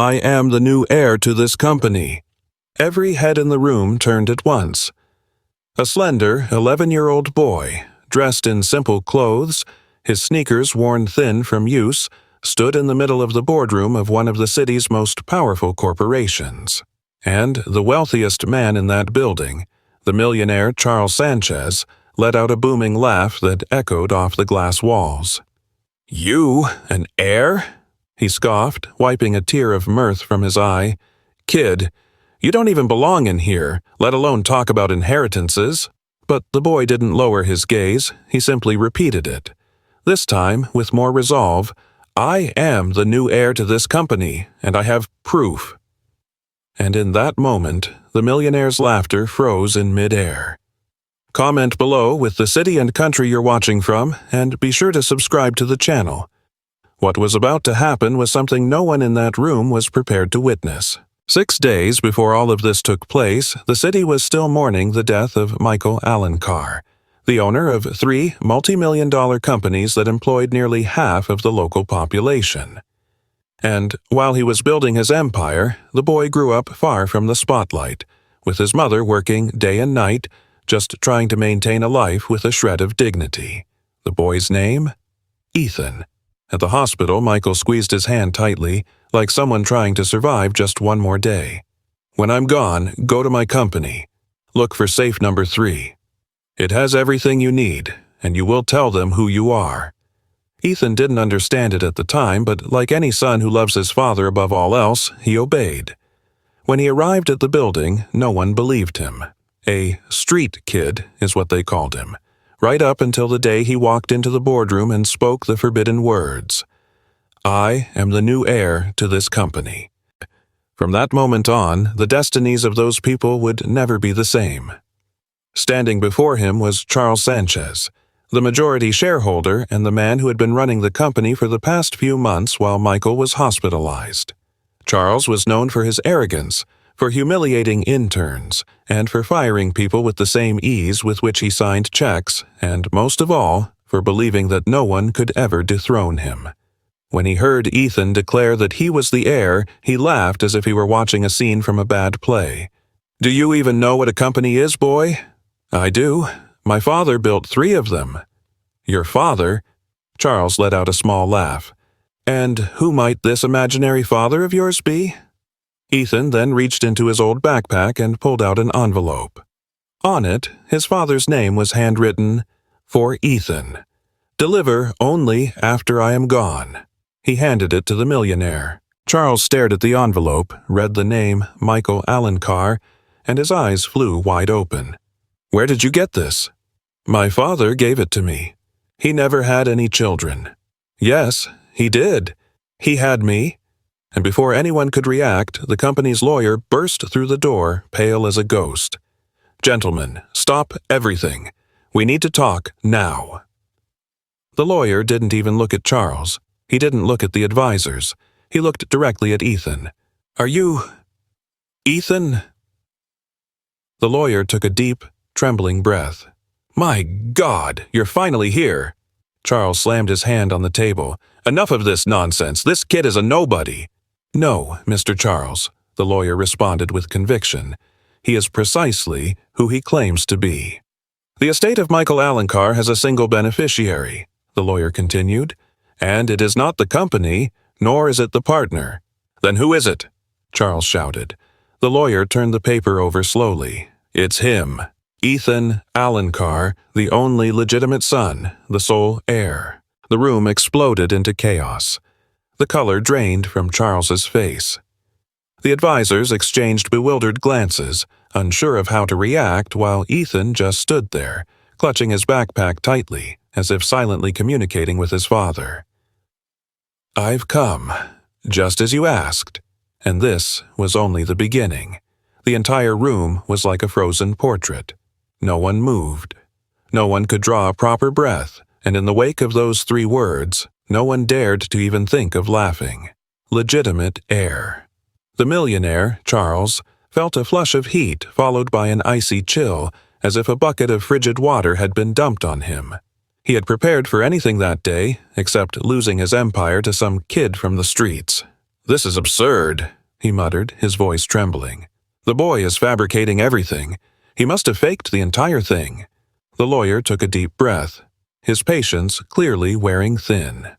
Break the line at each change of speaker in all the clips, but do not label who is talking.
I am the new heir to this company." Every head in the room turned at once. A slender, 11-year-old boy, dressed in simple clothes, his sneakers worn thin from use, stood in the middle of the boardroom of one of the city's most powerful corporations. And the wealthiest man in that building, the millionaire Charles Sanchez, let out a booming laugh that echoed off the glass walls. "You, an heir?" he scoffed, wiping a tear of mirth from his eye. "Kid, you don't even belong in here, let alone talk about inheritances." But the boy didn't lower his gaze, he simply repeated it. This time, with more resolve, "I am the new heir to this company, and I have proof." And in that moment, the millionaire's laughter froze in mid-air. Comment below with the city and country you're watching from, and be sure to subscribe to the channel. What was about to happen was something no one in that room was prepared to witness. 6 days before all of this took place, the city was still mourning the death of Michael Alencar, the owner of 3 multi-million-dollar companies that employed nearly half of the local population. And while he was building his empire, the boy grew up far from the spotlight, with his mother working day and night, just trying to maintain a life with a shred of dignity. The boy's name? Ethan. At the hospital, Michael squeezed his hand tightly, like someone trying to survive just one more day. "When I'm gone, go to my company. Look for safe number 3. It has everything you need, and you will tell them who you are." Ethan didn't understand it at the time, but like any son who loves his father above all else, he obeyed. When he arrived at the building, no one believed him. A street kid is what they called him, right up until the day he walked into the boardroom and spoke the forbidden words. "I am the new heir to this company." From that moment on, the destinies of those people would never be the same. Standing before him was Charles Sanchez, the majority shareholder and the man who had been running the company for the past few months while Michael was hospitalized. Charles was known for his arrogance, for humiliating interns, and for firing people with the same ease with which he signed checks, and most of all, for believing that no one could ever dethrone him. When he heard Ethan declare that he was the heir, he laughed as if he were watching a scene from a bad play. "Do you even know what a company is, boy?" "I do. My father built 3 of them." "Your father?" Charles let out a small laugh. "And who might this imaginary father of yours be?" Ethan then reached into his old backpack and pulled out an envelope. On it, his father's name was handwritten, "For Ethan. Deliver only after I am gone." He handed it to the millionaire. Charles stared at the envelope, read the name Michael Alencar, and his eyes flew wide open. "Where did you get this?" "My father gave it to me. He never had any children." "Yes, he did. He had me." And before anyone could react, the company's lawyer burst through the door, pale as a ghost. "Gentlemen, stop everything. We need to talk now." The lawyer didn't even look at Charles. He didn't look at the advisors. He looked directly at Ethan. "Are you... Ethan?" The lawyer took a deep, trembling breath. "My God, you're finally here." Charles slammed his hand on the table. "Enough of this nonsense. This kid is a nobody." "No, Mr. Charles," the lawyer responded with conviction. "He is precisely who he claims to be." "The estate of Michael Alencar has a single beneficiary," the lawyer continued, "and it is not the company, nor is it the partner." "Then who is it?" Charles shouted. The lawyer turned the paper over slowly. "It's him. Ethan Alencar, the only legitimate son, the sole heir." The room exploded into chaos. The color drained from Charles's face. The advisors exchanged bewildered glances, unsure of how to react, while Ethan just stood there, clutching his backpack tightly, as if silently communicating with his father. "I've come, just as you asked." And this was only the beginning. The entire room was like a frozen portrait. No one moved. No one could draw a proper breath, and in the wake of those 3 words, no one dared to even think of laughing. Legitimate heir. The millionaire, Charles, felt a flush of heat followed by an icy chill, as if a bucket of frigid water had been dumped on him. He had prepared for anything that day, except losing his empire to some kid from the streets. "This is absurd," he muttered, his voice trembling. "The boy is fabricating everything. He must have faked the entire thing." The lawyer took a deep breath, his patience clearly wearing thin.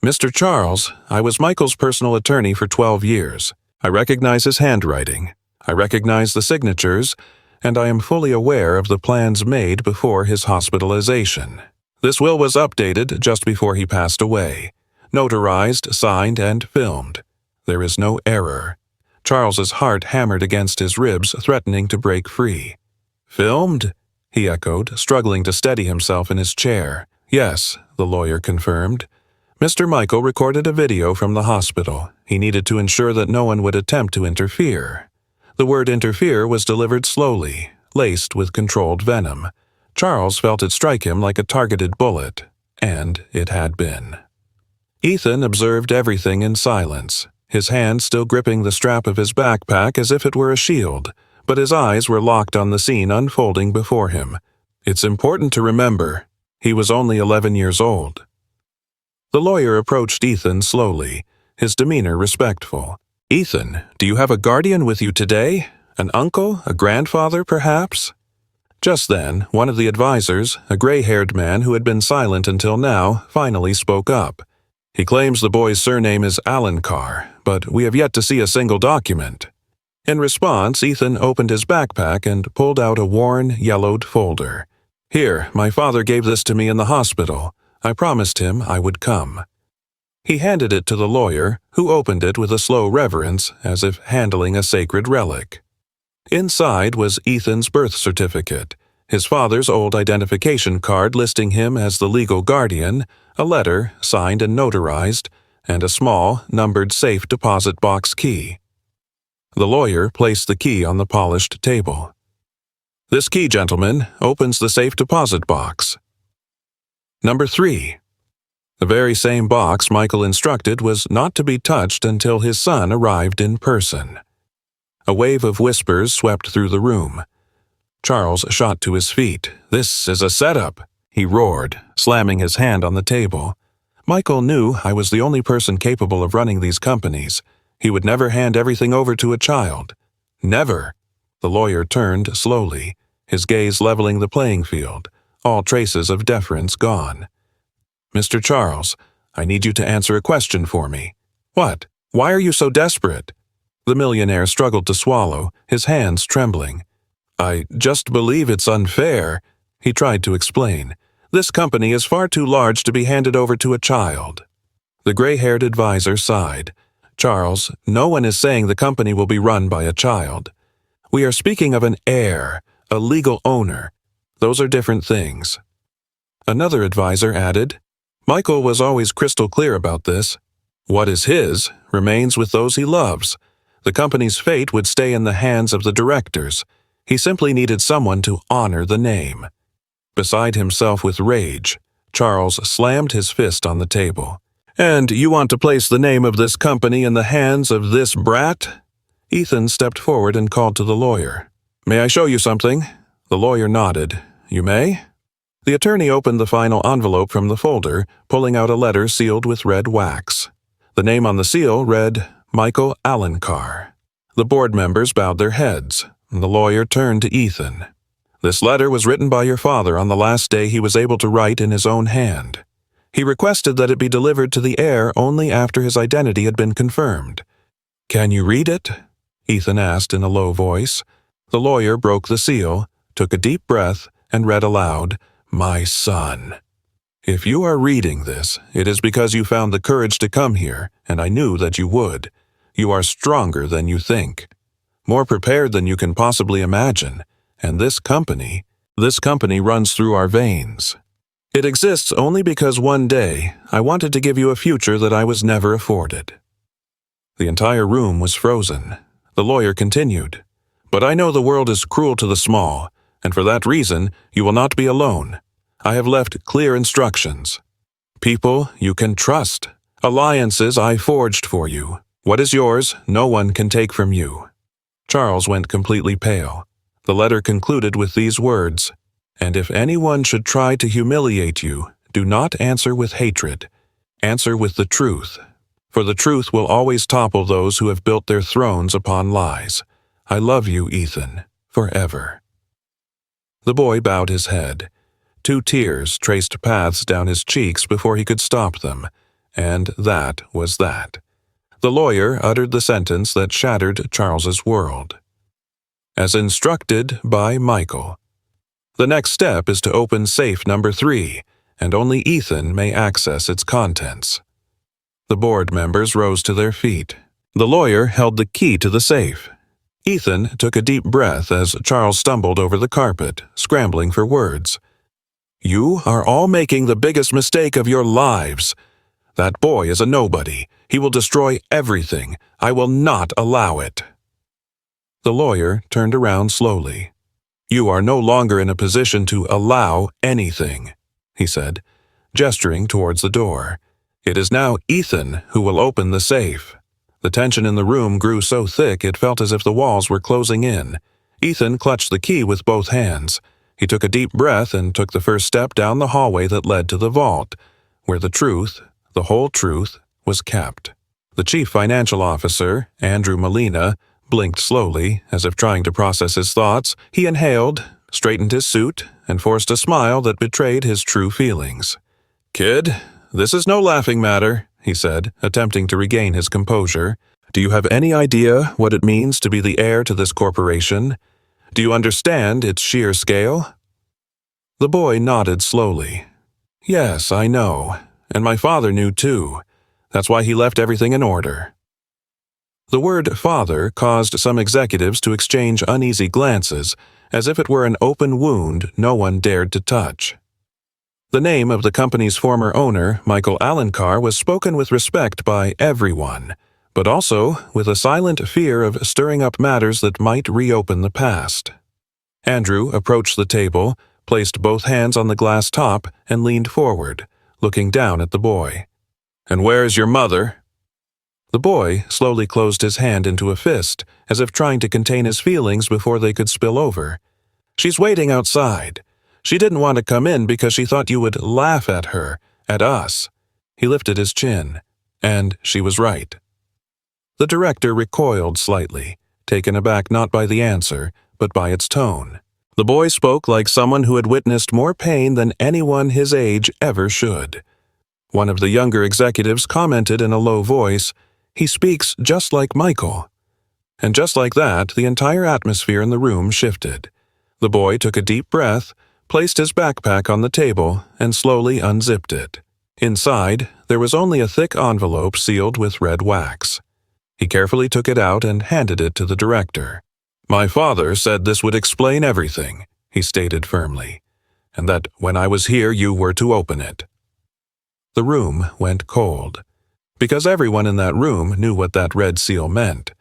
"Mr. Charles, I was Michael's personal attorney for 12 years. I recognize his handwriting. I recognize the signatures, and I am fully aware of the plans made before his hospitalization. This will was updated just before he passed away, notarized, signed, and filmed. There is no error." Charles's heart hammered against his ribs, threatening to break free. "Filmed?" he echoed, struggling to steady himself in his chair. "Yes," the lawyer confirmed. "Mr. Michael recorded a video from the hospital. He needed to ensure that no one would attempt to interfere." The word interfere was delivered slowly, laced with controlled venom. Charles felt it strike him like a targeted bullet, and it had been. Ethan observed everything in silence, his hand still gripping the strap of his backpack as if it were a shield, but his eyes were locked on the scene unfolding before him. It's important to remember, he was only 11 years old. The lawyer approached Ethan slowly, his demeanor respectful. "Ethan, do you have a guardian with you today? An uncle, a grandfather, perhaps?" Just then, one of the advisors, a gray-haired man who had been silent until now, finally spoke up. "He claims the boy's surname is Alencar, but we have yet to see a single document." In response, Ethan opened his backpack and pulled out a worn, yellowed folder. "Here, my father gave this to me in the hospital. I promised him I would come." He handed it to the lawyer, who opened it with a slow reverence, as if handling a sacred relic. Inside was Ethan's birth certificate, his father's old identification card listing him as the legal guardian, a letter, signed and notarized, and a small, numbered safe deposit box key. The lawyer placed the key on the polished table. "This key, gentlemen, opens the safe deposit box. Number 3. The very same box Michael instructed was not to be touched until his son arrived in person. A wave of whispers swept through the room. Charles shot to his feet. "This is a setup," he roared, slamming his hand on the table. "Michael knew I was the only person capable of running these companies. He would never hand everything over to a child. Never." The lawyer turned slowly, his gaze leveling the playing field, all traces of deference gone. "Mr. Charles, I need you to answer a question for me." "What? Why are you so desperate?" The millionaire struggled to swallow, his hands trembling. "I just believe it's unfair," he tried to explain. "This company is far too large to be handed over to a child." The gray-haired advisor sighed. "Charles, no one is saying the company will be run by a child. We are speaking of an heir, a legal owner. Those are different things." Another advisor added, "Michael was always crystal clear about this. What is his remains with those he loves. The company's fate would stay in the hands of the directors. He simply needed someone to honor the name." Beside himself with rage, Charles slammed his fist on the table. "And you want to place the name of this company in the hands of this brat?" Ethan stepped forward and called to the lawyer. "May I show you something?" The lawyer nodded. "You may?" The attorney opened the final envelope from the folder, pulling out a letter sealed with red wax. The name on the seal read, Michael Alencar. The board members bowed their heads. The lawyer turned to Ethan. "This letter was written by your father on the last day he was able to write in his own hand. He requested that it be delivered to the heir only after his identity had been confirmed." "Can you read it?" Ethan asked in a low voice. The lawyer broke the seal, took a deep breath, and read aloud, "My son. If you are reading this, it is because you found the courage to come here, and I knew that you would. You are stronger than you think, more prepared than you can possibly imagine, and this company runs through our veins. It exists only because one day I wanted to give you a future that I was never afforded." The entire room was frozen. The lawyer continued, "But I know the world is cruel to the small, and for that reason you will not be alone. I have left clear instructions. People you can trust. Alliances I forged for you. What is yours, no one can take from you." Charles went completely pale. The letter concluded with these words, "And if anyone should try to humiliate you, do not answer with hatred. Answer with the truth. For the truth will always topple those who have built their thrones upon lies. I love you, Ethan, forever." The boy bowed his head. 2 tears traced paths down his cheeks before he could stop them, and that was that. The lawyer uttered the sentence that shattered Charles's world. As instructed by Michael. The next step is to open safe number 3, and only Ethan may access its contents. The board members rose to their feet. The lawyer held the key to the safe. Ethan took a deep breath as Charles stumbled over the carpet, scrambling for words. "You are all making the biggest mistake of your lives. That boy is a nobody. He will destroy everything. I will not allow it." The lawyer turned around slowly. "You are no longer in a position to allow anything," he said, gesturing towards the door. "It is now Ethan who will open the safe." The tension in the room grew so thick it felt as if the walls were closing in. Ethan clutched the key with both hands. He took a deep breath and took the first step down the hallway that led to the vault, where the truth, the whole truth, was kept. The chief financial officer, Andrew Molina, blinked slowly, as if trying to process his thoughts. He inhaled, straightened his suit, and forced a smile that betrayed his true feelings. "Kid, this is no laughing matter," he said, attempting to regain his composure. "Do you have any idea what it means to be the heir to this corporation? Do you understand its sheer scale?" The boy nodded slowly. "Yes, I know. And my father knew too. That's why he left everything in order." The word father caused some executives to exchange uneasy glances, as if it were an open wound no one dared to touch. The name of the company's former owner, Michael Alencar, was spoken with respect by everyone, but also with a silent fear of stirring up matters that might reopen the past. Andrew approached the table, placed both hands on the glass top, and leaned forward, looking down at the boy. "And where's your mother?" The boy slowly closed his hand into a fist, as if trying to contain his feelings before they could spill over. "She's waiting outside. She didn't want to come in because she thought you would laugh at her, at us." He lifted his chin, and she was right. The director recoiled slightly, taken aback not by the answer, but by its tone. The boy spoke like someone who had witnessed more pain than anyone his age ever should. One of the younger executives commented in a low voice, "He speaks just like Michael." And just like that, the entire atmosphere in the room shifted. The boy took a deep breath, placed his backpack on the table, and slowly unzipped it. Inside, there was only a thick envelope sealed with red wax. He carefully took it out and handed it to the director. "My father said this would explain everything," he stated firmly, "and that when I was here you were to open it." The room went cold, because everyone in that room knew what that red seal meant.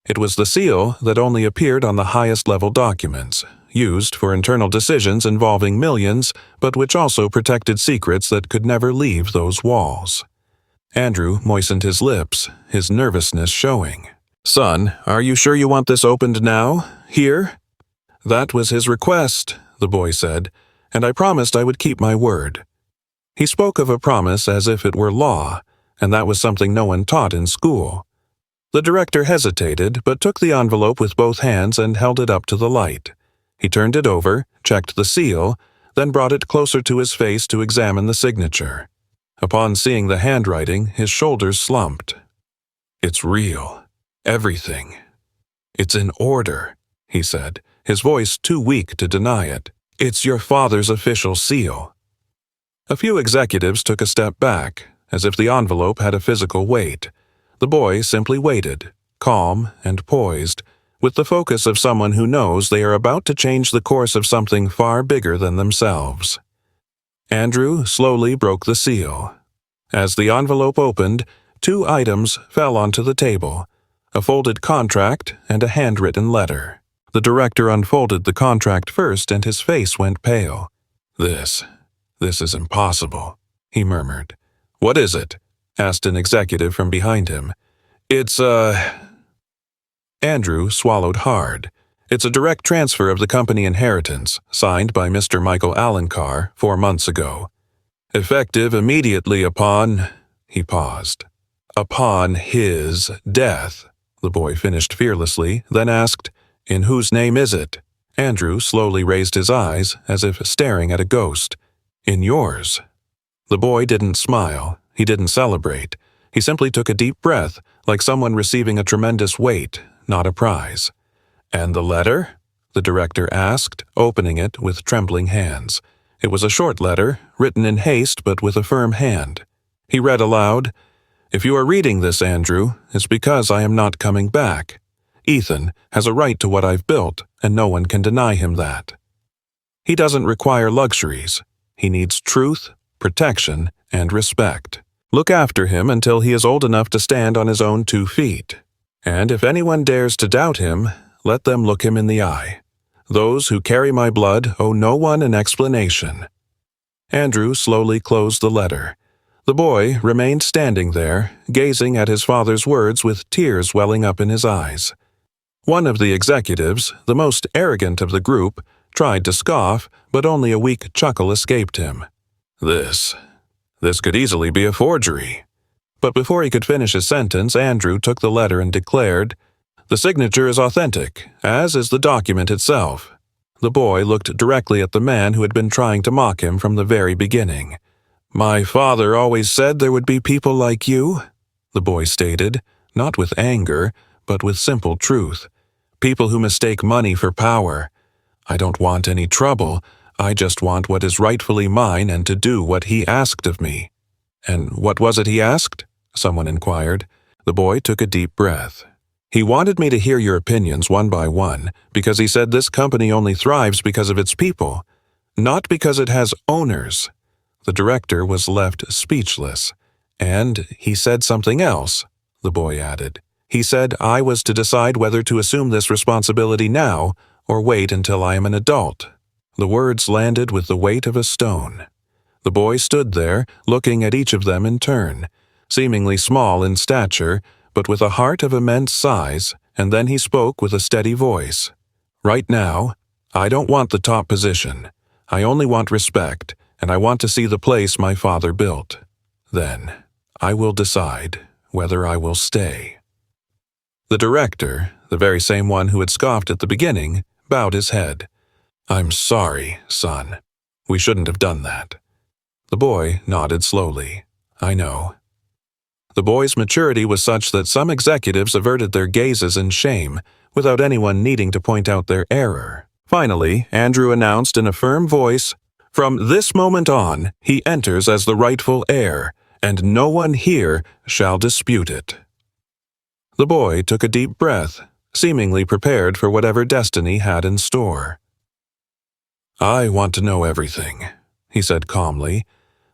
It was the seal that only appeared on the highest level documents, used for internal decisions involving millions, but which also protected secrets that could never leave those walls. Andrew moistened his lips, his nervousness showing. "Son, are you sure you want this opened now? Here?" "That was his request," the boy said, "and I promised I would keep my word." He spoke of a promise as if it were law, and that was something no one taught in school. The director hesitated, but took the envelope with both hands and held it up to the light. He turned it over, checked the seal, then brought it closer to his face to examine the signature. Upon seeing the handwriting, his shoulders slumped. "It's real. Everything. It's in order," he said, his voice too weak to deny it. "It's your father's official seal." A few executives took a step back, as if the envelope had a physical weight. The boy simply waited, calm and poised, with the focus of someone who knows they are about to change the course of something far bigger than themselves. Andrew slowly broke the seal. As the envelope opened, 2 items fell onto the table, a folded contract and a handwritten letter. The director unfolded the contract first and his face went pale. This is impossible," he murmured. "What is it?" asked an executive from behind him. It's Andrew swallowed hard. "It's a direct transfer of the company inheritance, signed by Mr. Michael Alencar 4 months ago. Effective immediately upon—" he paused. Upon his death, the boy finished fearlessly, then asked, "In whose name is it?" Andrew slowly raised his eyes, as if staring at a ghost. "In yours." The boy didn't smile. He didn't celebrate. He simply took a deep breath, like someone receiving a tremendous weight, not a prize. "And the letter?" the director asked, opening it with trembling hands. It was a short letter, written in haste but with a firm hand. He read aloud, "If you are reading this, Andrew, it's because I am not coming back. Ethan has a right to what I've built, and no one can deny him that. He doesn't require luxuries. He needs truth, protection, and respect. Look after him until he is old enough to stand on his own 2 feet. And if anyone dares to doubt him, let them look him in the eye. Those who carry my blood owe no one an explanation." Andrew slowly closed the letter. The boy remained standing there, gazing at his father's words with tears welling up in his eyes. One of the executives, the most arrogant of the group, tried to scoff, but only a weak chuckle escaped him. This could easily be a forgery." But before he could finish his sentence, Andrew took the letter and declared, "The signature is authentic, as is the document itself." The boy looked directly at the man who had been trying to mock him from the very beginning. "My father always said there would be people like you," the boy stated, not with anger, but with simple truth. "People who mistake money for power. I don't want any trouble. I just want what is rightfully mine and to do what he asked of me." "And what was it he asked?" someone inquired. The boy took a deep breath. "He wanted me to hear your opinions one by one, because he said this company only thrives because of its people, not because it has owners." The director was left speechless. "And he said something else," the boy added. "He said I was to decide whether to assume this responsibility now or wait until I am an adult." The words landed with the weight of a stone. The boy stood there, looking at each of them in turn, seemingly small in stature, but with a heart of immense size, and then he spoke with a steady voice. "Right now, I don't want the top position. I only want respect, and I want to see the place my father built. Then, I will decide whether I will stay." The director, the very same one who had scoffed at the beginning, bowed his head. "I'm sorry, son. We shouldn't have done that." The boy nodded slowly. "I know." The boy's maturity was such that some executives averted their gazes in shame, without anyone needing to point out their error. Finally, Andrew announced in a firm voice, "From this moment on, he enters as the rightful heir, and no one here shall dispute it." The boy took a deep breath, seemingly prepared for whatever destiny had in store. "I want to know everything," he said calmly.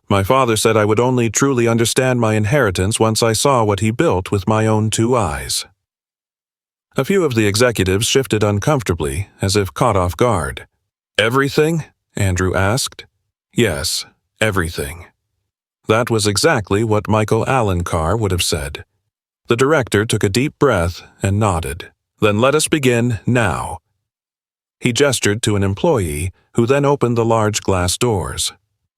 "My father said I would only truly understand my inheritance once I saw what he built with my own 2 eyes." A few of the executives shifted uncomfortably, as if caught off guard. "Everything?" Andrew asked. "Yes, everything." That was exactly what Michael Allen Carr would have said. The director took a deep breath and nodded. "Then let us begin now." He gestured to an employee, who then opened the large glass doors.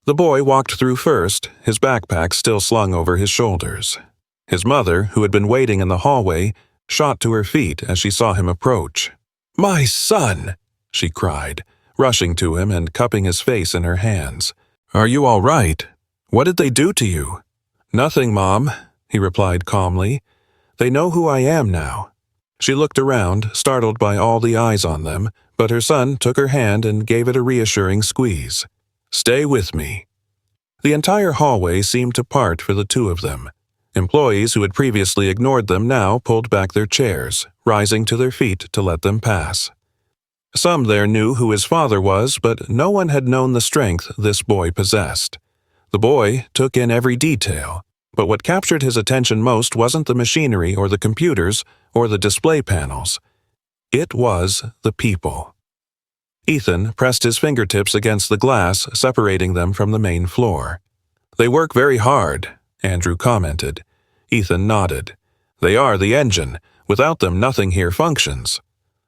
The boy walked through first, his backpack still slung over his shoulders. His mother, who had been waiting in the hallway, shot to her feet as she saw him approach. "My son!" she cried, rushing to him and cupping his face in her hands. "Are you all right? What did they do to you?" "Nothing, Mom," he replied calmly. "They know who I am now." She looked around, startled by all the eyes on them, but her son took her hand and gave it a reassuring squeeze. "Stay with me." The entire hallway seemed to part for the 2 of them. Employees who had previously ignored them now pulled back their chairs, rising to their feet to let them pass. Some there knew who his father was, but no one had known the strength this boy possessed. The boy took in every detail, but what captured his attention most wasn't the machinery or the computers or the display panels. It was the people. Ethan pressed his fingertips against the glass, separating them from the main floor. "They work very hard," Andrew commented. Ethan nodded. "They are the engine. Without them, nothing here functions."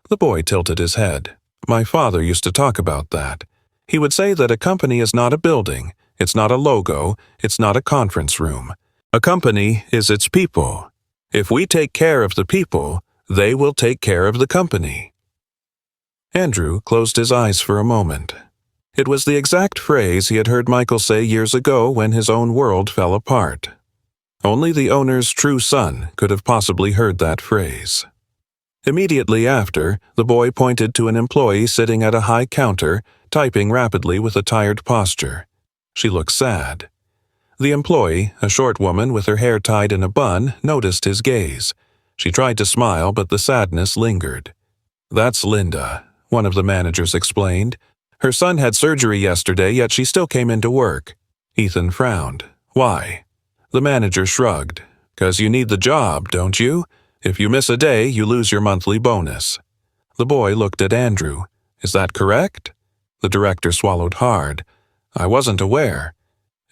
The boy tilted his head. "My father used to talk about that. He would say that a company is not a building, it's not a logo, it's not a conference room. A company is its people. If we take care of the people, they will take care of the company. Andrew closed his eyes for a moment. It was the exact phrase he had heard Michael say years ago when his own world fell apart. Only the owner's true son could have possibly heard that phrase. Immediately after, the boy pointed to an employee sitting at a high counter, typing rapidly with a tired posture. She looked sad. The employee, a short woman with her hair tied in a bun, noticed his gaze. She tried to smile, but the sadness lingered. "That's Linda," one of the managers explained. "Her son had surgery yesterday, yet she still came into work." Ethan frowned. "Why?" The manager shrugged. "'Cause you need the job, don't you? If you miss a day, you lose your monthly bonus." The boy looked at Andrew. "Is that correct?" The director swallowed hard. "I wasn't aware."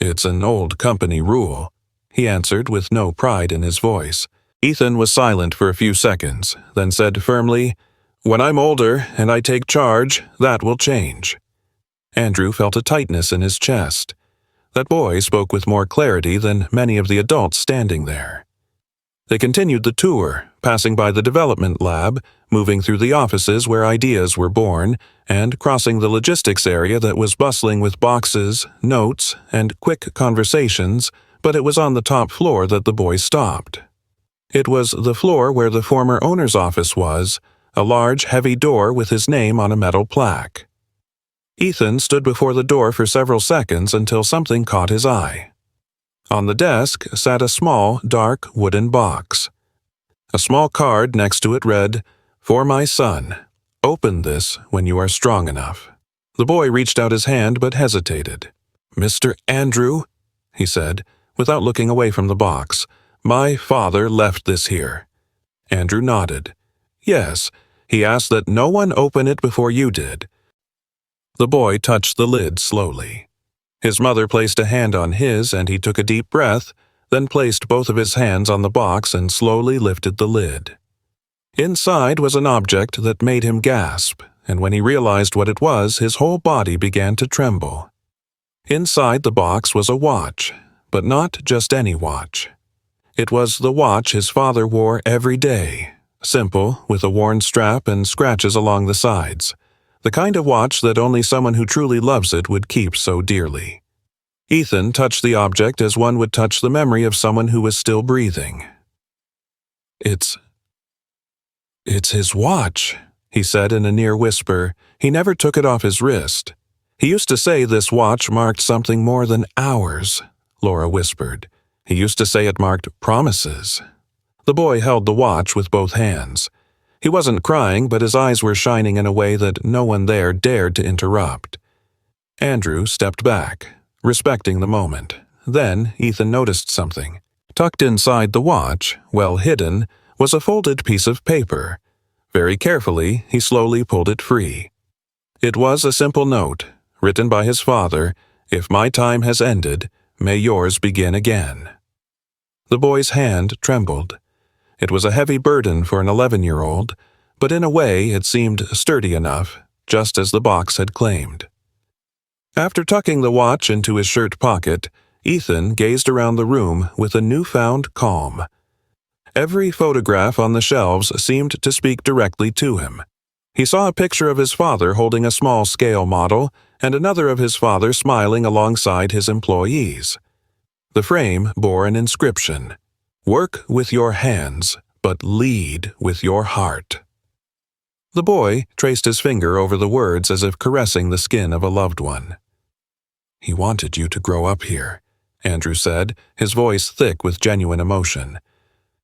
"It's an old company rule," he answered with no pride in his voice. Ethan was silent for a few seconds, then said firmly, "When I'm older and I take charge, that will change." Andrew felt a tightness in his chest. That boy spoke with more clarity than many of the adults standing there. They continued the tour, passing by the development lab, moving through the offices where ideas were born, and crossing the logistics area that was bustling with boxes, notes, and quick conversations, but it was on the top floor that the boy stopped. It was the floor where the former owner's office was, a large, heavy door with his name on a metal plaque. Ethan stood before the door for several seconds until something caught his eye. On the desk sat a small, dark wooden box. A small card next to it read, "For my son. Open this when you are strong enough." The boy reached out his hand but hesitated. "Mr. Andrew," he said, without looking away from the box, "my father left this here." Andrew nodded. "Yes, he asked that no one open it before you did." The boy touched the lid slowly. His mother placed a hand on his and he took a deep breath, then placed both of his hands on the box and slowly lifted the lid. Inside was an object that made him gasp, and when he realized what it was, his whole body began to tremble. Inside the box was a watch, but not just any watch. It was the watch his father wore every day, simple, with a worn strap and scratches along the sides. The kind of watch that only someone who truly loves it would keep so dearly. Ethan touched the object as one would touch the memory of someone who was still breathing. It's his watch," he said in a near whisper. He never took it off his wrist. "He used to say this watch marked something more than hours," Laura whispered. "He used to say it marked promises." The boy held the watch with both hands. He wasn't crying, but his eyes were shining in a way that no one there dared to interrupt. Andrew stepped back, respecting the moment. Then Ethan noticed something. Tucked inside the watch, well hidden, was a folded piece of paper. Very carefully, he slowly pulled it free. It was a simple note, written by his father, "If my time has ended, may yours begin again." The boy's hand trembled. It was a heavy burden for an 11-year-old, but in a way it seemed sturdy enough, just as the box had claimed. After tucking the watch into his shirt pocket, Ethan gazed around the room with a newfound calm. Every photograph on the shelves seemed to speak directly to him. He saw a picture of his father holding a small-scale model and another of his father smiling alongside his employees. The frame bore an inscription, "Work with your hands, but lead with your heart." The boy traced his finger over the words as if caressing the skin of a loved one. "He wanted you to grow up here," Andrew said, his voice thick with genuine emotion.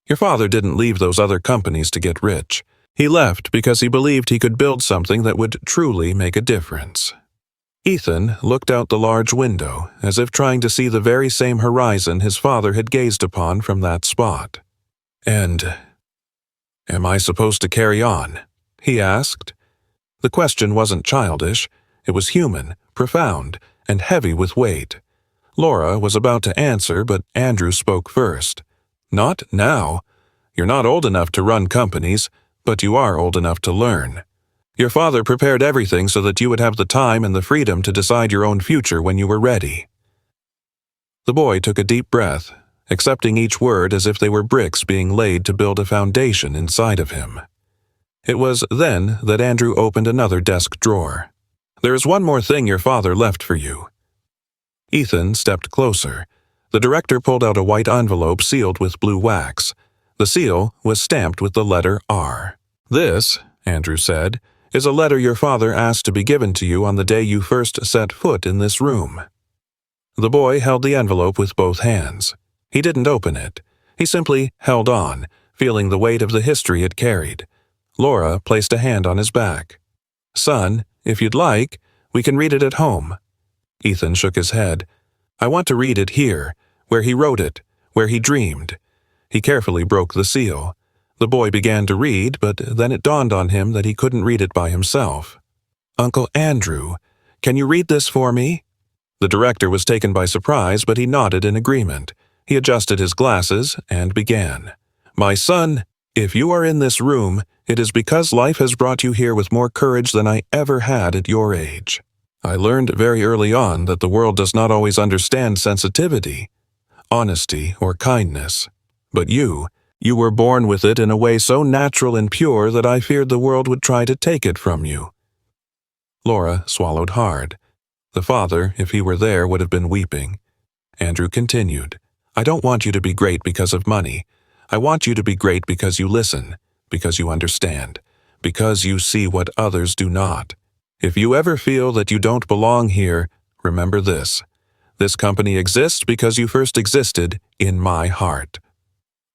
"Your father didn't leave those other companies to get rich. He left because he believed he could build something that would truly make a difference." Ethan looked out the large window, as if trying to see the very same horizon his father had gazed upon from that spot. "And am I supposed to carry on?" he asked. The question wasn't childish. It was human, profound, and heavy with weight. Laura was about to answer, but Andrew spoke first. "Not now. You're not old enough to run companies, but you are old enough to learn. Your father prepared everything so that you would have the time and the freedom to decide your own future when you were ready." The boy took a deep breath. accepting each word as if they were bricks being laid to build a foundation inside of him. It was then that Andrew opened another desk drawer. "There is one more thing your father left for you." Ethan stepped closer. The director pulled out a white envelope sealed with blue wax. The seal was stamped with the letter R. "This," Andrew said, "is a letter your father asked to be given to you on the day you first set foot in this room." The boy held the envelope with both hands. He didn't open it. He simply held on, feeling the weight of the history it carried. Laura placed a hand on his back. "Son, if you'd like, we can read it at home." Ethan shook his head. "I want to read it here, where he wrote it, where he dreamed." He carefully broke the seal. The boy began to read, but then it dawned on him that he couldn't read it by himself. "Uncle Andrew, can you read this for me?" The director was taken by surprise, but he nodded in agreement. He adjusted his glasses and began. "My son, if you are in this room, it is because life has brought you here with more courage than I ever had at your age. I learned very early on that the world does not always understand sensitivity, honesty, or kindness. But you were born with it in a way so natural and pure that I feared the world would try to take it from you." Laura swallowed hard. The father, if he were there, would have been weeping. Andrew continued, "I don't want you to be great because of money. I want you to be great because you listen, because you understand, because you see what others do not. If you ever feel that you don't belong here, remember this. This company exists because you first existed in my heart."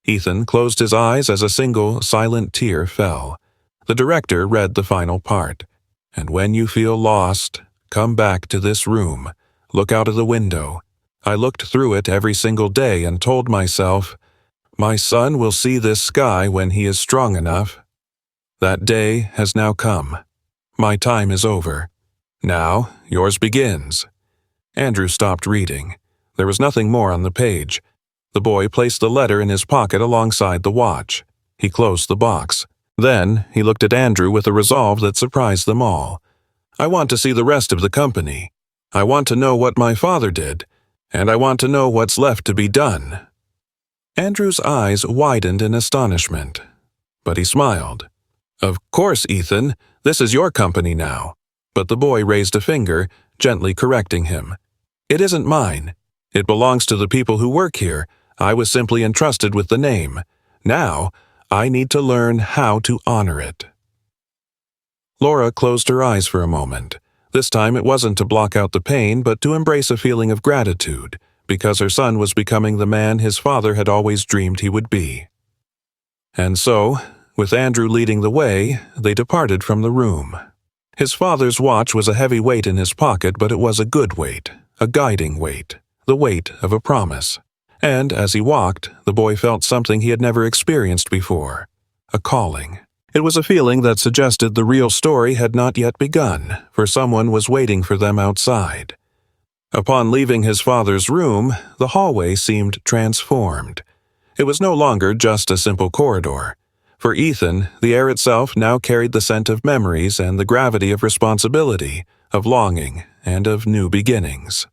Ethan closed his eyes as a single, silent tear fell. The director read the final part. "And when you feel lost, come back to this room. Look out of the window. I looked through it every single day and told myself, my son will see this sky when he is strong enough. That day has now come. My time is over. Now yours begins." Andrew stopped reading. There was nothing more on the page. The boy placed the letter in his pocket alongside the watch. He closed the box. Then he looked at Andrew with a resolve that surprised them all. "I want to see the rest of the company. I want to know what my father did, and I want to know what's left to be done." Andrew's eyes widened in astonishment, but he smiled. "Of course, Ethan, this is your company now." But the boy raised a finger, gently correcting him. "It isn't mine. It belongs to the people who work here. I was simply entrusted with the name. Now, I need to learn how to honor it." Laura closed her eyes for a moment. This time it wasn't to block out the pain, but to embrace a feeling of gratitude, because her son was becoming the man his father had always dreamed he would be. And so, with Andrew leading the way, they departed from the room. His father's watch was a heavy weight in his pocket, but it was a good weight, a guiding weight, the weight of a promise. And as he walked, the boy felt something he had never experienced before, a calling. It was a feeling that suggested the real story had not yet begun, for someone was waiting for them outside. Upon leaving his father's room, the hallway seemed transformed. It was no longer just a simple corridor. For Ethan, the air itself now carried the scent of memories and the gravity of responsibility, of longing, and of new beginnings.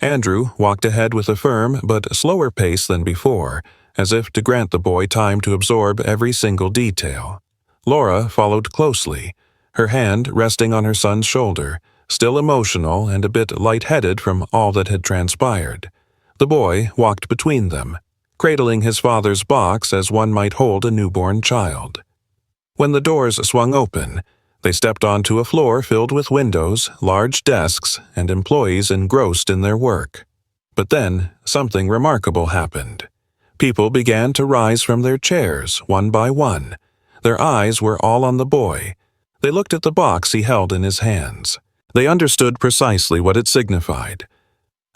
Andrew walked ahead with a firm but slower pace than before, as if to grant the boy time to absorb every single detail. Laura followed closely, her hand resting on her son's shoulder, still emotional and a bit lightheaded from all that had transpired. The boy walked between them, cradling his father's box as one might hold a newborn child. When the doors swung open, they stepped onto a floor filled with windows, large desks, and employees engrossed in their work. But then, something remarkable happened. People began to rise from their chairs, one by one. Their eyes were all on the boy. They looked at the box he held in his hands. They understood precisely what it signified.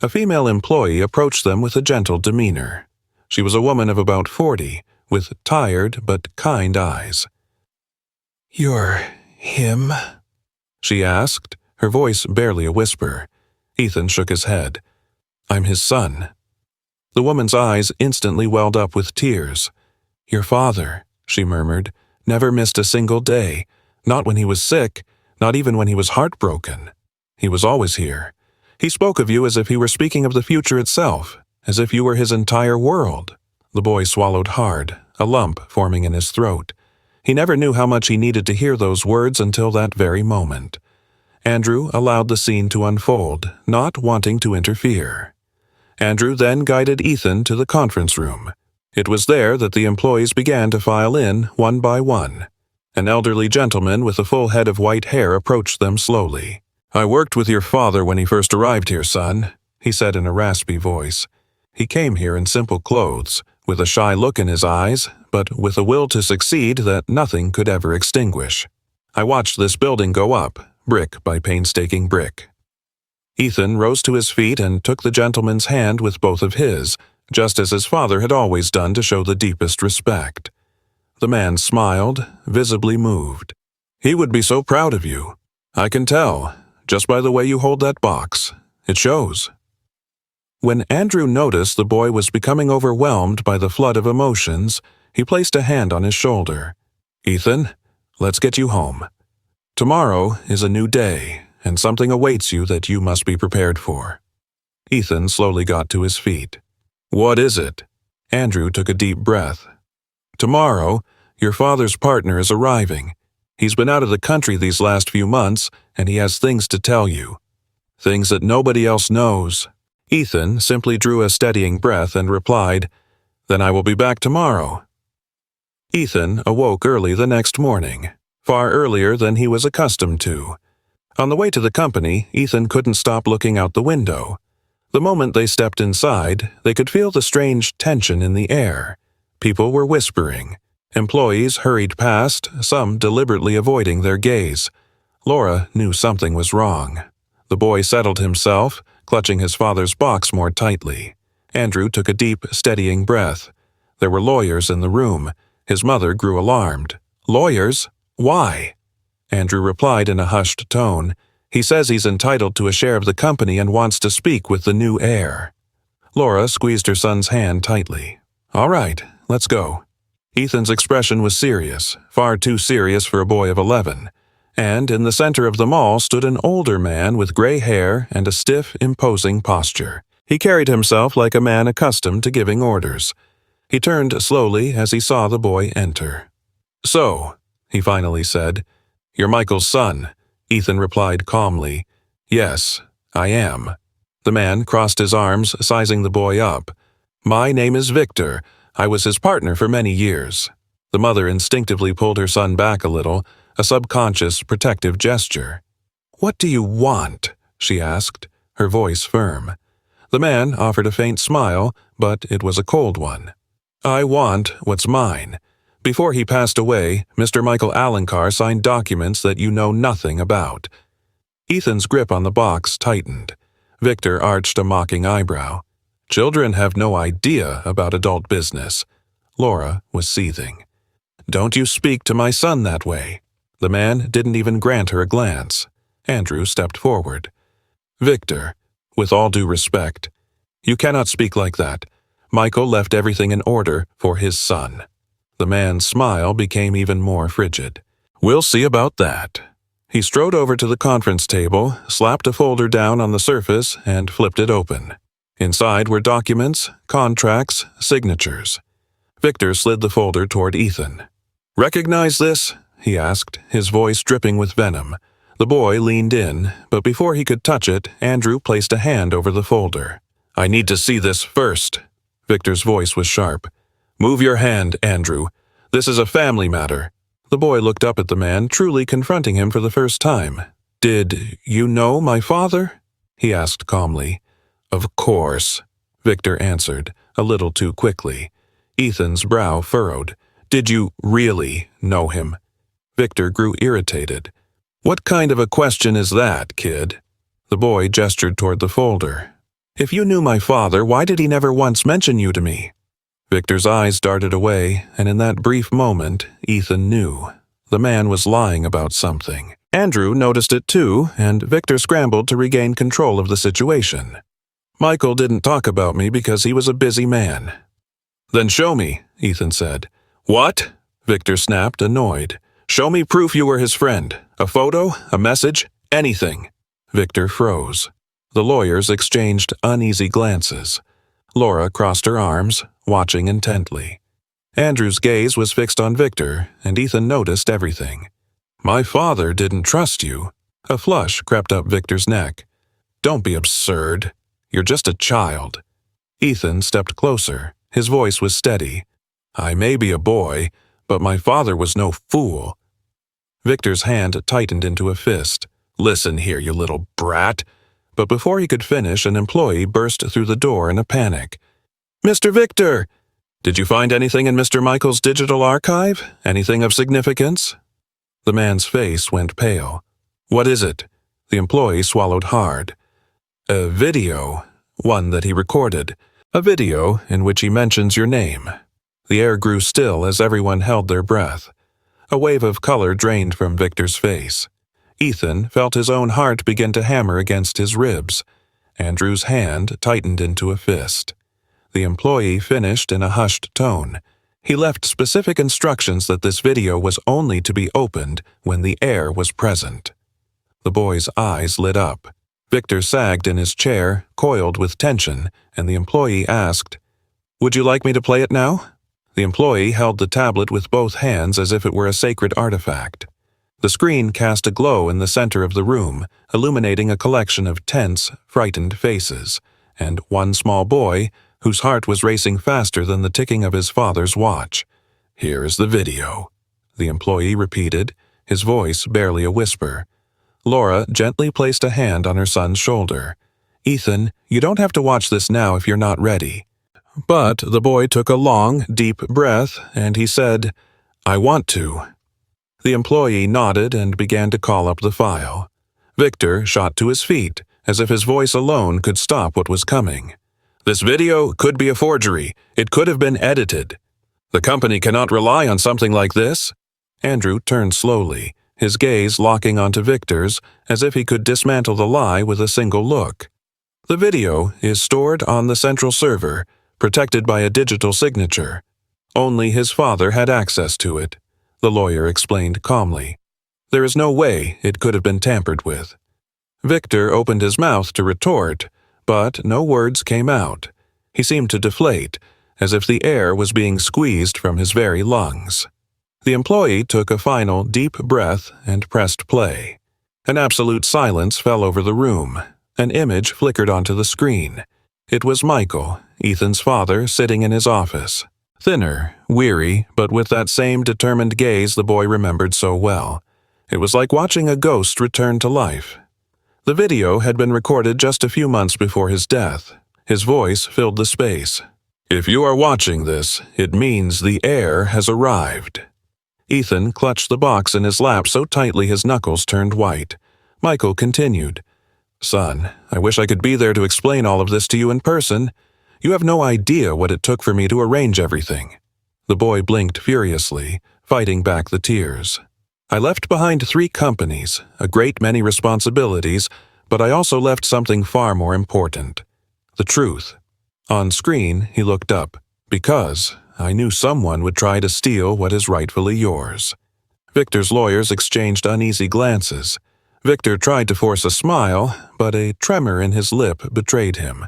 A female employee approached them with a gentle demeanor. She was a woman of about 40, with tired but kind eyes. "You're him?" she asked, her voice barely a whisper. Ethan shook his head. "I'm his son." The woman's eyes instantly welled up with tears. "Your father," she murmured, "never missed a single day, not when he was sick, not even when he was heartbroken. He was always here. He spoke of you as if he were speaking of the future itself, as if you were his entire world." The boy swallowed hard, a lump forming in his throat. He never knew how much he needed to hear those words until that very moment. Andrew allowed the scene to unfold, not wanting to interfere. Andrew then guided Ethan to the conference room. It was there that the employees began to file in, one by one. An elderly gentleman with a full head of white hair approached them slowly. "I worked with your father when he first arrived here, son," he said in a raspy voice. He came here in simple clothes, with a shy look in his eyes, but with a will to succeed that nothing could ever extinguish. "I watched this building go up, brick by painstaking brick." Ethan rose to his feet and took the gentleman's hand with both of his, just as his father had always done to show the deepest respect. The man smiled, visibly moved. "He would be so proud of you. I can tell, just by the way you hold that box. It shows." When Andrew noticed the boy was becoming overwhelmed by the flood of emotions, he placed a hand on his shoulder. "Ethan, let's get you home. Tomorrow is a new day, and something awaits you that you must be prepared for." Ethan slowly got to his feet. "What is it?" Andrew took a deep breath. "Tomorrow, your father's partner is arriving. He's been out of the country these last few months, and he has things to tell you. Things that nobody else knows." Ethan simply drew a steadying breath and replied, "Then I will be back tomorrow." Ethan awoke early the next morning, far earlier than he was accustomed to. On the way to the company, Ethan couldn't stop looking out the window. The moment they stepped inside, they could feel the strange tension in the air. People were whispering. Employees hurried past, some deliberately avoiding their gaze. Laura knew something was wrong. The boy settled himself, clutching his father's box more tightly. Andrew took a deep, steadying breath. There were lawyers in the room. His mother grew alarmed. "Lawyers? Why?" Andrew replied in a hushed tone. "He says he's entitled to a share of the company and wants to speak with the new heir." Laura squeezed her son's hand tightly. "All right, let's go." Ethan's expression was serious, far too serious for a boy of 11. And in the center of them all stood an older man with gray hair and a stiff, imposing posture. He carried himself like a man accustomed to giving orders. He turned slowly as he saw the boy enter. "So," he finally said, "you're Michael's son." Ethan replied calmly, "Yes, I am." The man crossed his arms, sizing the boy up. "My name is Victor. I was his partner for many years." The mother instinctively pulled her son back a little, a subconscious, protective gesture. "What do you want?" she asked, her voice firm. The man offered a faint smile, but it was a cold one. "I want what's mine. Before he passed away, Mr. Michael Alencar signed documents that you know nothing about." Ethan's grip on the box tightened. Victor arched a mocking eyebrow. "Children have no idea about adult business." Laura was seething. "Don't you speak to my son that way." The man didn't even grant her a glance. Andrew stepped forward. "Victor, with all due respect, you cannot speak like that. Michael left everything in order for his son." The man's smile became even more frigid. "We'll see about that." He strode over to the conference table, slapped a folder down on the surface, and flipped it open. Inside were documents, contracts, signatures. Victor slid the folder toward Ethan. "Recognize this?" he asked, his voice dripping with venom. The boy leaned in, but before he could touch it, Andrew placed a hand over the folder. "I need to see this first." Victor's voice was sharp. "Move your hand, Andrew. This is a family matter." The boy looked up at the man, truly confronting him for the first time. "Did you know my father?" he asked calmly. "Of course," Victor answered, a little too quickly. Ethan's brow furrowed. "Did you really know him?" Victor grew irritated. "What kind of a question is that, kid?" The boy gestured toward the folder. "If you knew my father, why did he never once mention you to me?" Victor's eyes darted away, and in that brief moment, Ethan knew. The man was lying about something. Andrew noticed it too, and Victor scrambled to regain control of the situation. "Michael didn't talk about me because he was a busy man." "Then show me," Ethan said. "What?" Victor snapped, annoyed. "Show me proof you were his friend. A photo, a message, anything." Victor froze. The lawyers exchanged uneasy glances. Laura crossed her arms, watching intently. Andrew's gaze was fixed on Victor, and Ethan noticed everything. "My father didn't trust you." A flush crept up Victor's neck. "Don't be absurd. You're just a child." Ethan stepped closer. His voice was steady. "I may be a boy, but my father was no fool." Victor's hand tightened into a fist. "Listen here, you little brat." But before he could finish, an employee burst through the door in a panic. "Mr. Victor! Did you find anything in Mr. Michael's digital archive? Anything of significance?" The man's face went pale. "What is it?" The employee swallowed hard. "A video. One that he recorded. A video in which he mentions your name." The air grew still as everyone held their breath. A wave of color drained from Victor's face. Ethan felt his own heart begin to hammer against his ribs. Andrew's hand tightened into a fist. The employee finished in a hushed tone. He left specific instructions that this video was only to be opened when the heir was present. The boy's eyes lit up. Victor sagged in his chair, coiled with tension, and the employee asked, "Would you like me to play it now?" The employee held the tablet with both hands as if it were a sacred artifact. The screen cast a glow in the center of the room, illuminating a collection of tense, frightened faces, and one small boy whose heart was racing faster than the ticking of his father's watch. "Here is the video," the employee repeated, his voice barely a whisper. Laura gently placed a hand on her son's shoulder. "Ethan, you don't have to watch this now if you're not ready." But the boy took a long, deep breath, and he said, "I want to." The employee nodded and began to call up the file. Victor shot to his feet, as if his voice alone could stop what was coming. "This video could be a forgery. It could have been edited. The company cannot rely on something like this." Andrew turned slowly, his gaze locking onto Victor's, as if he could dismantle the lie with a single look. "The video is stored on the central server, protected by a digital signature. Only his father had access to it," the lawyer explained calmly. "There is no way it could have been tampered with." Victor opened his mouth to retort, but no words came out. He seemed to deflate, as if the air was being squeezed from his very lungs. The employee took a final deep breath and pressed play. An absolute silence fell over the room. An image flickered onto the screen. It was Michael, Ethan's father, sitting in his office. Thinner, weary, but with that same determined gaze the boy remembered so well. It was like watching a ghost return to life. The video had been recorded just a few months before his death. His voice filled the space. "If you are watching this, it means the heir has arrived." Ethan clutched the box in his lap so tightly his knuckles turned white. Michael continued, "Son, I wish I could be there to explain all of this to you in person. You have no idea what it took for me to arrange everything." The boy blinked furiously, fighting back the tears. "I left behind 3 companies, a great many responsibilities, but I also left something far more important. The truth." On screen, he looked up. "Because I knew someone would try to steal what is rightfully yours." Victor's lawyers exchanged uneasy glances. Victor tried to force a smile, but a tremor in his lip betrayed him.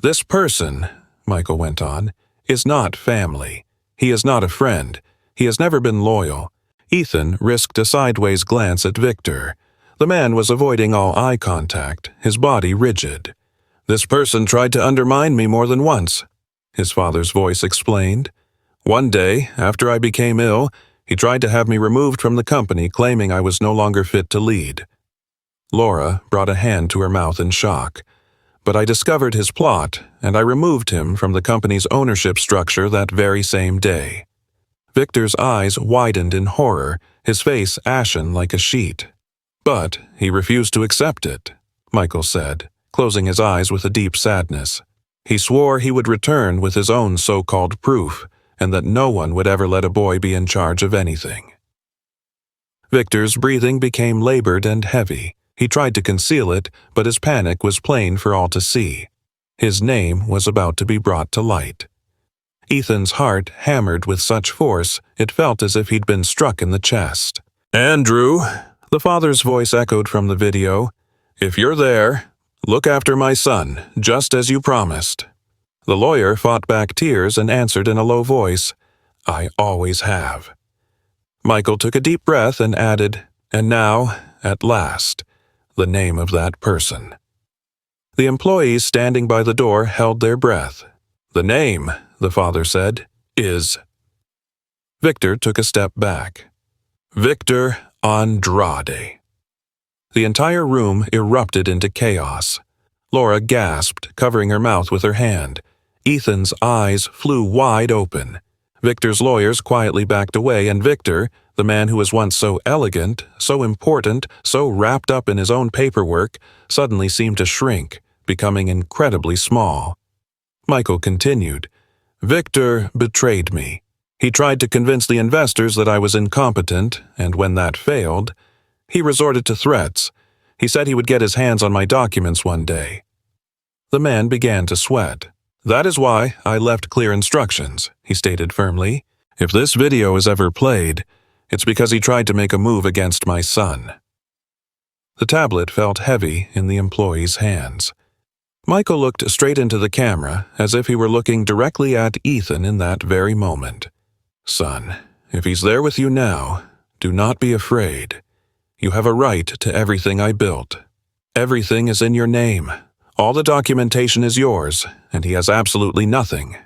"This person," Michael went on, "is not family. He is not a friend. He has never been loyal." Ethan risked a sideways glance at Victor. The man was avoiding all eye contact, his body rigid. "This person tried to undermine me more than once," his father's voice explained. "One day, after I became ill, he tried to have me removed from the company, claiming I was no longer fit to lead." Laura brought a hand to her mouth in shock. "But I discovered his plot, and I removed him from the company's ownership structure that very same day." Victor's eyes widened in horror, his face ashen like a sheet. "But he refused to accept it," Michael said, closing his eyes with a deep sadness. "He swore he would return with his own so-called proof, and that no one would ever let a boy be in charge of anything." Victor's breathing became labored and heavy. He tried to conceal it, but his panic was plain for all to see. His name was about to be brought to light. Ethan's heart hammered with such force it felt as if he'd been struck in the chest. "Andrew," the father's voice echoed from the video, "if you're there, look after my son, just as you promised." The lawyer fought back tears and answered in a low voice, "I always have." Michael took a deep breath and added, "And now, at last, the name of that person." The employees standing by the door held their breath. "The name," the father said, "is—" Victor took a step back. "Victor Andrade." The entire room erupted into chaos. Laura gasped, covering her mouth with her hand. Ethan's eyes flew wide open. Victor's lawyers quietly backed away, and Victor, the man who was once so elegant, so important, so wrapped up in his own paperwork, suddenly seemed to shrink, becoming incredibly small. Michael continued, "Victor betrayed me. He tried to convince the investors that I was incompetent, and when that failed, he resorted to threats. He said he would get his hands on my documents one day." The man began to sweat. "That is why I left clear instructions," he stated firmly. "If this video is ever played, it's because he tried to make a move against my son." The tablet felt heavy in the employee's hands. Michael looked straight into the camera, as if he were looking directly at Ethan in that very moment. "Son, if he's there with you now, do not be afraid. You have a right to everything I built. Everything is in your name. All the documentation is yours, and he has absolutely nothing."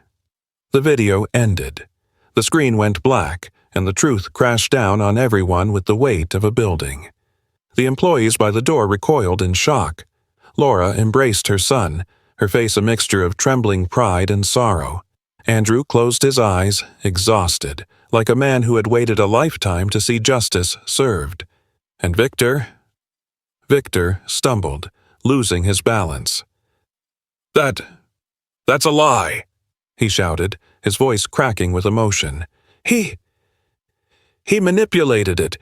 The video ended. The screen went black, and the truth crashed down on everyone with the weight of a building. The employees by the door recoiled in shock. Laura embraced her son, her face a mixture of trembling pride and sorrow. Andrew closed his eyes, exhausted, like a man who had waited a lifetime to see justice served. And Victor stumbled, losing his balance. That's a lie," he shouted, his voice cracking with emotion. He manipulated it.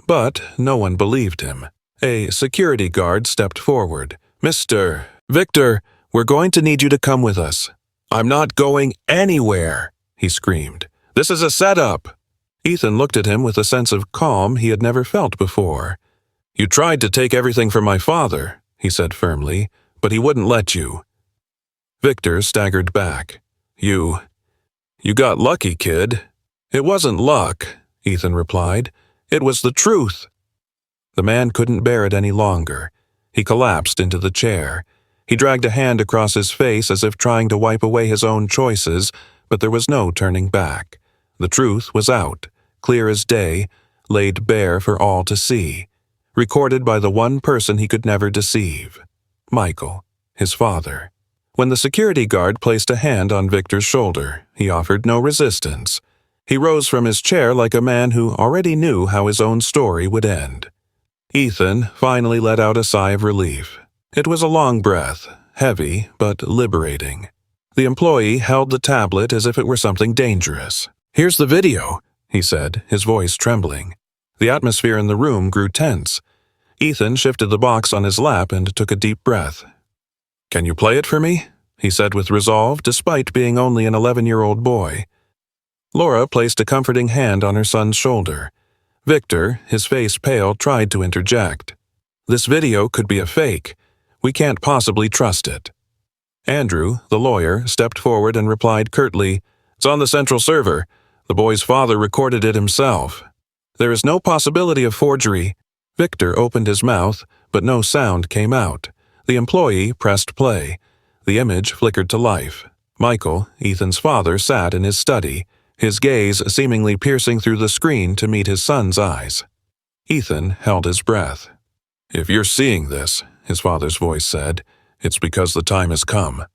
But no one believed him. A security guard stepped forward. "Mr. Victor, we're going to need you to come with us." "I'm not going anywhere," he screamed. "This is a setup." Ethan looked at him with a sense of calm he had never felt before. "You tried to take everything from my father," he said firmly, "but he wouldn't let you." Victor staggered back. You got lucky, kid." "It wasn't luck," Ethan replied. "It was the truth." The man couldn't bear it any longer. He collapsed into the chair. He dragged a hand across his face as if trying to wipe away his own choices, but there was no turning back. The truth was out, clear as day, laid bare for all to see, recorded by the one person he could never deceive, Michael, his father. When the security guard placed a hand on Victor's shoulder, he offered no resistance. He rose from his chair like a man who already knew how his own story would end. Ethan finally let out a sigh of relief. It was a long breath, heavy but liberating. The employee held the tablet as if it were something dangerous. "Here's the video," he said, his voice trembling. The atmosphere in the room grew tense. Ethan shifted the box on his lap and took a deep breath. "Can you play it for me?" he said with resolve, despite being only an 11-year-old boy. Laura placed a comforting hand on her son's shoulder. Victor, his face pale, tried to interject. "This video could be a fake. We can't possibly trust it." Andrew, the lawyer, stepped forward and replied curtly, "It's on the central server. The boy's father recorded it himself. There is no possibility of forgery." Victor opened his mouth, but no sound came out. The employee pressed play. The image flickered to life. Michael, Ethan's father, sat in his study, his gaze seemingly piercing through the screen to meet his son's eyes. Ethan held his breath. "If you're seeing this," his father's voice said, "it's because the time has come."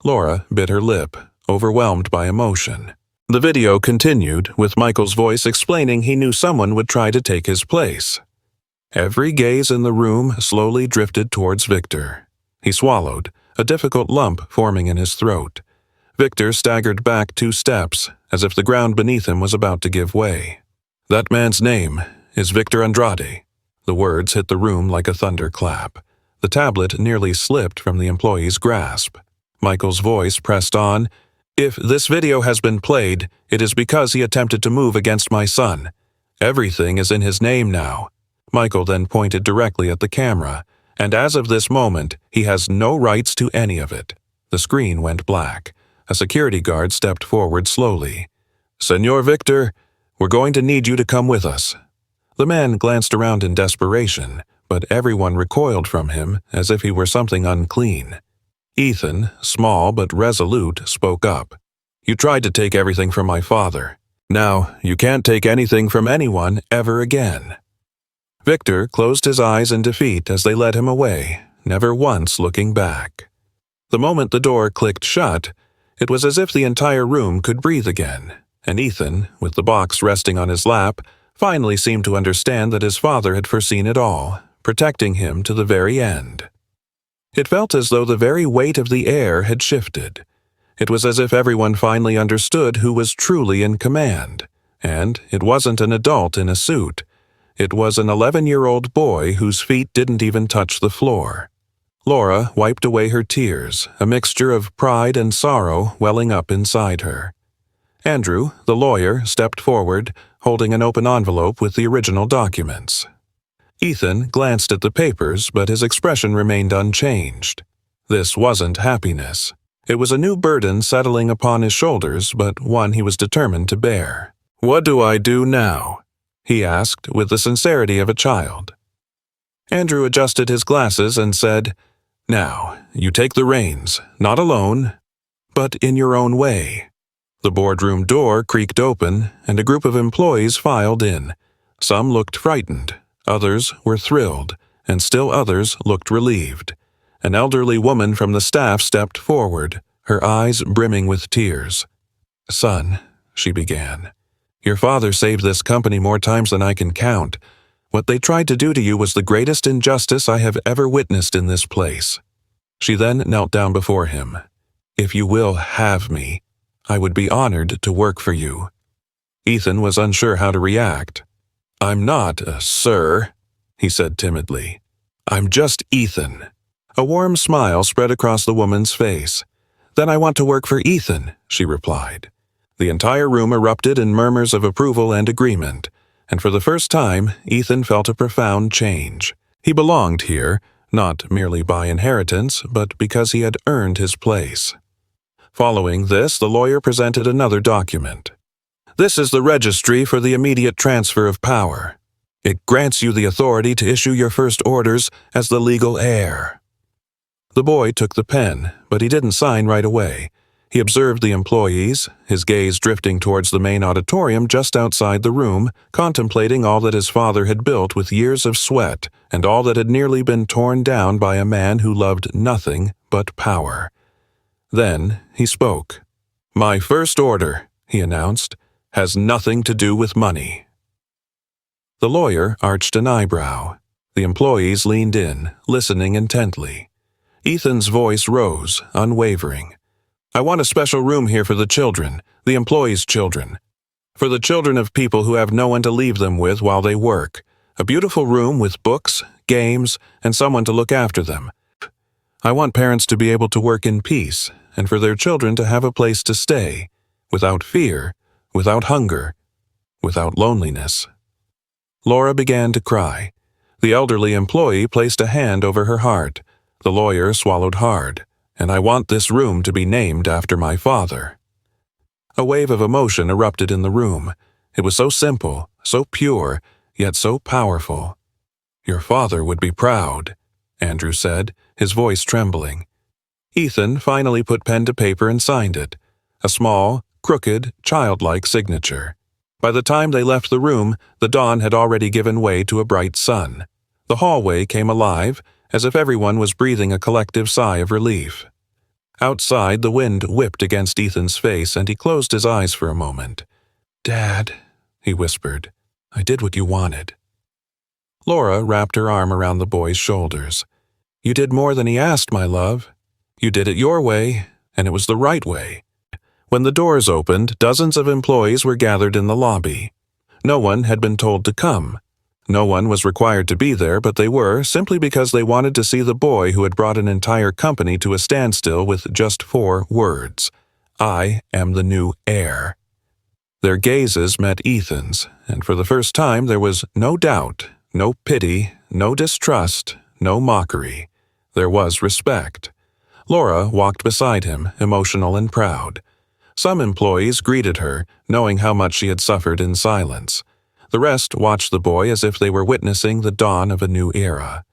Laura bit her lip, overwhelmed by emotion. The video continued, with Michael's voice explaining he knew someone would try to take his place. Every gaze in the room slowly drifted towards Victor. He swallowed, a difficult lump forming in his throat. Victor staggered back 2 steps, as if the ground beneath him was about to give way. "That man's name is Victor Andrade." The words hit the room like a thunderclap. The tablet nearly slipped from the employee's grasp. Michael's voice pressed on, "If this video has been played, it is because he attempted to move against my son. Everything is in his name now." Michael then pointed directly at the camera, "And as of this moment, he has no rights to any of it. The screen went black. A security guard stepped forward slowly. "Senor Victor, we're going to need you to come with us." The man glanced around in desperation, but everyone recoiled from him as if he were something unclean. Ethan, small but resolute, spoke up. "You tried to take everything from my father. Now, you can't take anything from anyone ever again." Victor closed his eyes in defeat as they led him away, never once looking back. The moment the door clicked shut, it was as if the entire room could breathe again, and Ethan, with the box resting on his lap, finally seemed to understand that his father had foreseen it all, protecting him to the very end. It felt as though the very weight of the air had shifted. It was as if everyone finally understood who was truly in command, and it wasn't an adult in a suit. It was an 11-year-old boy whose feet didn't even touch the floor. Laura wiped away her tears, a mixture of pride and sorrow welling up inside her. Andrew, the lawyer, stepped forward, holding an open envelope with the original documents. Ethan glanced at the papers, but his expression remained unchanged. This wasn't happiness. It was a new burden settling upon his shoulders, but one he was determined to bear. "What do I do now?" he asked with the sincerity of a child. Andrew adjusted his glasses and said, "Now, you take the reins, not alone, but in your own way." The boardroom door creaked open, and a group of employees filed in. Some looked frightened, others were thrilled, and still others looked relieved. An elderly woman from the staff stepped forward, her eyes brimming with tears. "Son," she began, "your father saved this company more times than I can count. What they tried to do to you was the greatest injustice I have ever witnessed in this place." She then knelt down before him. "If you will have me, I would be honored to work for you." Ethan was unsure how to react. "I'm not a sir," he said timidly. "I'm just Ethan." A warm smile spread across the woman's face. "Then I want to work for Ethan," she replied. The entire room erupted in murmurs of approval and agreement, and for the first time, Ethan felt a profound change. He belonged here, not merely by inheritance, but because he had earned his place. Following this, the lawyer presented another document. "This is the registry for the immediate transfer of power. It grants you the authority to issue your first orders as the legal heir." The boy took the pen, but he didn't sign right away. He observed the employees, his gaze drifting towards the main auditorium just outside the room, contemplating all that his father had built with years of sweat and all that had nearly been torn down by a man who loved nothing but power. Then he spoke. "My first order," he announced, "has nothing to do with money." The lawyer arched an eyebrow. The employees leaned in, listening intently. Ethan's voice rose, unwavering. "I want a special room here for the children, the employees' children. For the children of people who have no one to leave them with while they work. A beautiful room with books, games, and someone to look after them. I want parents to be able to work in peace, and for their children to have a place to stay, without fear, without hunger, without loneliness." Laura began to cry. The elderly employee placed a hand over her heart. The lawyer swallowed hard. "And I want this room to be named after my father." A wave of emotion erupted in the room. It was so simple, so pure, yet so powerful. "Your father would be proud," Andrew said, his voice trembling. Ethan finally put pen to paper and signed it. A small, crooked, childlike signature. By the time they left the room, the dawn had already given way to a bright sun. The hallway came alive, as if everyone was breathing a collective sigh of relief. Outside, the wind whipped against Ethan's face, and he closed his eyes for a moment. "Dad," he whispered, "I did what you wanted." Laura wrapped her arm around the boy's shoulders. "You did more than he asked, my love. You did it your way, and it was the right way." When the doors opened, dozens of employees were gathered in the lobby. No one had been told to come. No one was required to be there, but they were, simply because they wanted to see the boy who had brought an entire company to a standstill with just 4 words. "I am the new heir." Their gazes met Ethan's, and for the first time there was no doubt, no pity, no distrust, no mockery. There was respect. Laura walked beside him, emotional and proud. Some employees greeted her, knowing how much she had suffered in silence. The rest watched the boy as if they were witnessing the dawn of a new era.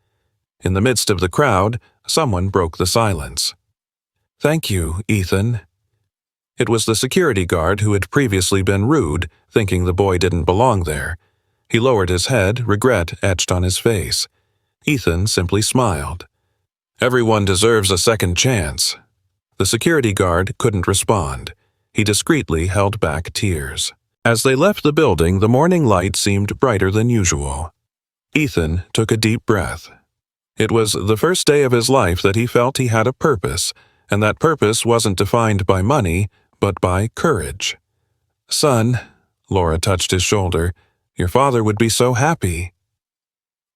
In the midst of the crowd, someone broke the silence. "Thank you, Ethan." It was the security guard who had previously been rude, thinking the boy didn't belong there. He lowered his head, regret etched on his face. Ethan simply smiled. "Everyone deserves a second chance." The security guard couldn't respond. He discreetly held back tears. As they left the building, the morning light seemed brighter than usual. Ethan took a deep breath. It was the first day of his life that he felt he had a purpose, and that purpose wasn't defined by money, but by courage. "Son," Laura touched his shoulder, "your father would be so happy."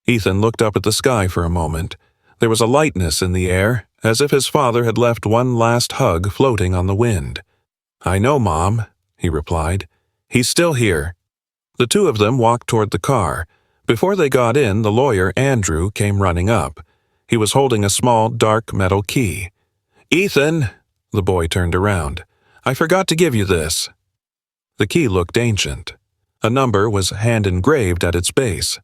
Ethan looked up at the sky for a moment. There was a lightness in the air, as if his father had left one last hug floating on the wind. "I know, Mom," he replied. "He's still here." The two of them walked toward the car. Before they got in, the lawyer, Andrew, came running up. He was holding a small, dark metal key. "Ethan," the boy turned around, "I forgot to give you this." The key looked ancient. A number was hand-engraved at its base.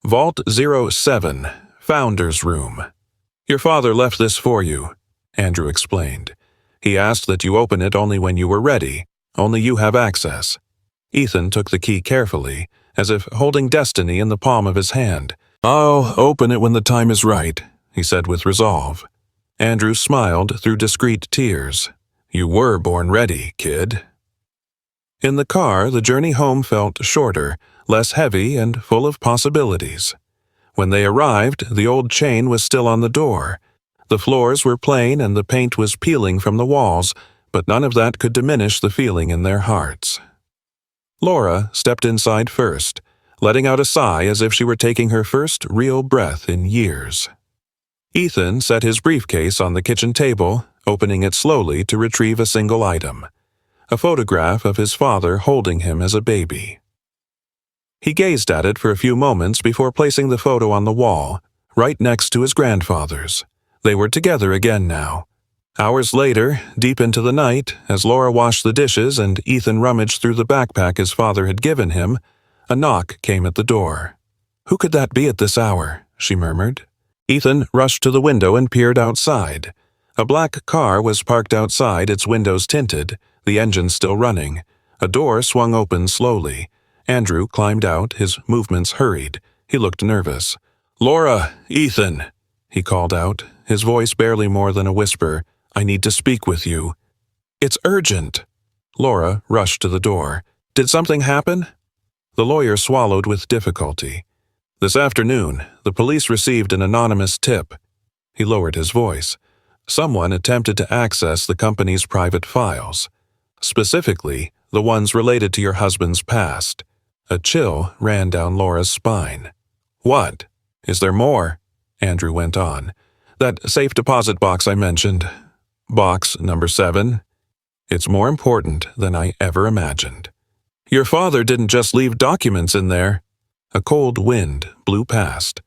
"Vault 07, Founder's Room." "Your father left this for you," Andrew explained. "He asked that you open it only when you were ready. Only you have access." Ethan took the key carefully, as if holding destiny in the palm of his hand. "I'll open it when the time is right," he said with resolve. Andrew smiled through discreet tears. "You were born ready, kid." In the car, the journey home felt shorter, less heavy, and full of possibilities. When they arrived, the old chain was still on the door. The floors were plain and the paint was peeling from the walls, but none of that could diminish the feeling in their hearts. Laura stepped inside first, letting out a sigh as if she were taking her first real breath in years. Ethan set his briefcase on the kitchen table, opening it slowly to retrieve a single item: a photograph of his father holding him as a baby. He gazed at it for a few moments before placing the photo on the wall, right next to his grandfather's. They were together again now. Hours later, deep into the night, as Laura washed the dishes and Ethan rummaged through the backpack his father had given him, a knock came at the door. "Who could that be at this hour?" she murmured. Ethan rushed to the window and peered outside. A black car was parked outside, its windows tinted, the engine still running. A door swung open slowly. Andrew climbed out, his movements hurried. He looked nervous. "Laura, Ethan," he called out, his voice barely more than a whisper. "I need to speak with you." "It's urgent." Laura rushed to the door. "Did something happen?" The lawyer swallowed with difficulty. "This afternoon, the police received an anonymous tip." He lowered his voice. "Someone attempted to access the company's private files. Specifically, the ones related to your husband's past." A chill ran down Laura's spine. "What? Is there more?" Andrew went on. "That safe deposit box I mentioned. Box number 7. It's more important than I ever imagined. Your father didn't just leave documents in there." A cold wind blew past.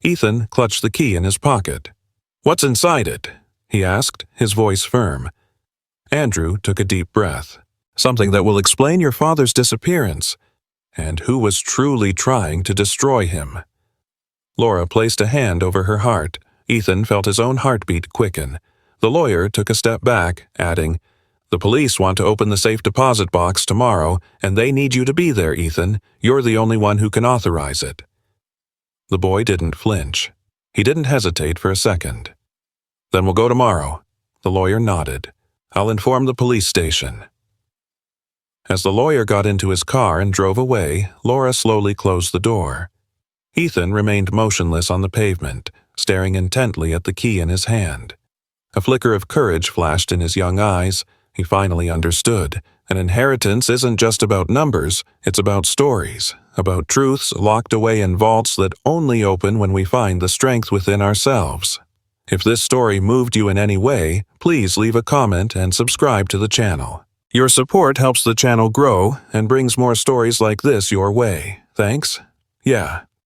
Ethan clutched the key in his pocket. "What's inside it?" he asked, his voice firm. Andrew took a deep breath. "Something that will explain your father's disappearance, and who was truly trying to destroy him." Laura placed a hand over her heart. Ethan felt his own heartbeat quicken. The lawyer took a step back, adding, "The police want to open the safe deposit box tomorrow, and they need you to be there, Ethan. You're the only one who can authorize it." The boy didn't flinch. He didn't hesitate for a second. "Then we'll go tomorrow." The lawyer nodded. "I'll inform the police station." As the lawyer got into his car and drove away, Laura slowly closed the door. Ethan remained motionless on the pavement, staring intently at the key in his hand. A flicker of courage flashed in his young eyes. He finally understood. An inheritance isn't just about numbers, it's about stories, about truths locked away in vaults that only open when we find the strength within ourselves. If this story moved you in any way, please leave a comment and subscribe to the channel. Your support helps the channel grow and brings more stories like this your way. Thanks. Yeah.